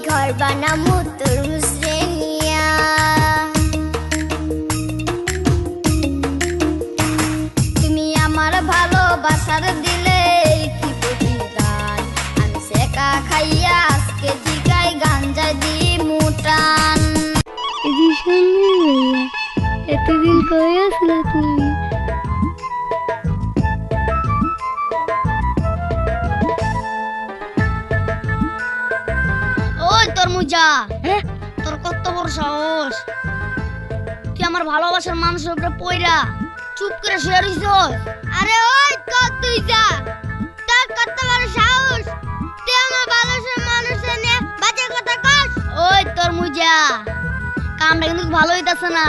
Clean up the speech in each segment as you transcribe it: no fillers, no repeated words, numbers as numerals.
ঘর বানামু তরমুজ রে নিয়া। তুমি আমার ভালোবাসার দিলে কি প্রতিদান, আমি সেকা খাইয়া আজকে জিগাই গাঞ্জা দি মুটান। এতদিন কই আসলে তুমি? ওই তরমুজা, তোর কত বড় সাহস! তুই আমার ভালোবাসার মানুষের উপরে পয়রা চুপ করে শুয়ে রইছস। আরে ওই কত তুই যা, তোর কত বড় সাহস, তুই আমার ভালোবাসার মানুষের নিয়ে বাজে কথা কস। ওই তরমুজা, কামটা কিন্তু ভালো হইতাছে না,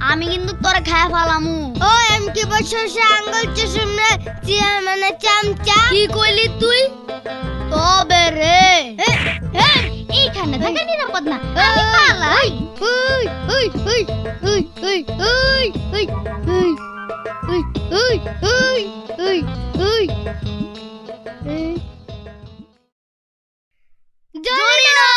আমি কিন্তু তোরে খায়া ফালামু। ও এম কি বছর আঙ্গুল চুষুমনে চিয়া মানে চামচা। কি কইলি তুই? তবে রে এইখানে থাকা নিরাপদ না, আমি পালাই। ওই ওই ওই ওই ওই ওই ওই ওই ওই ওই ওই ওই ওই জরিনা!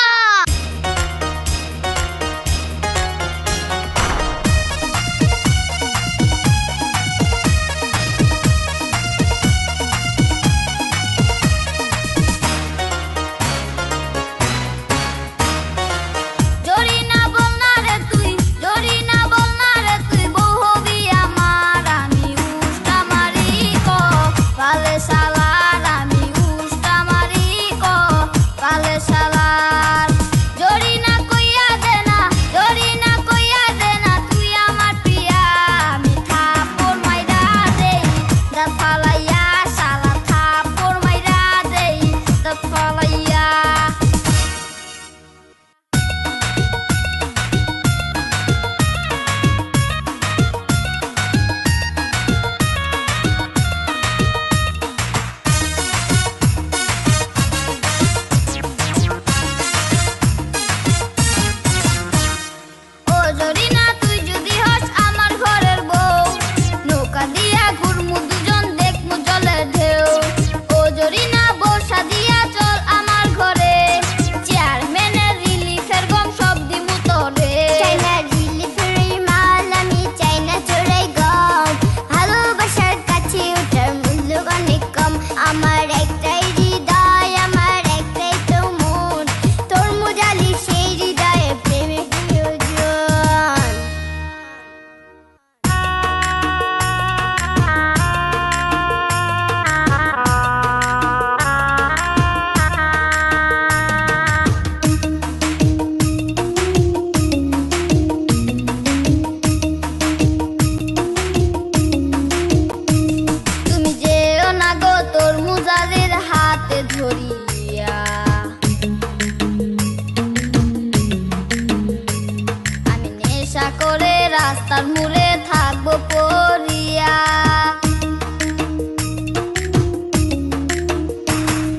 রাস্তার মূলে থাকবো পড়িয়া।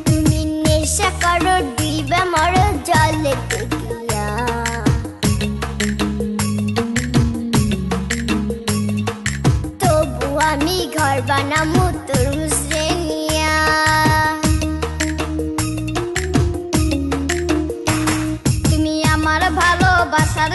তুমি নেশা করো দিবে মরো জলে ডুবিয়া। তবু আমি ঘর বানামু তরমুজ রে নিয়া। তুমি আমার ভালোবাসার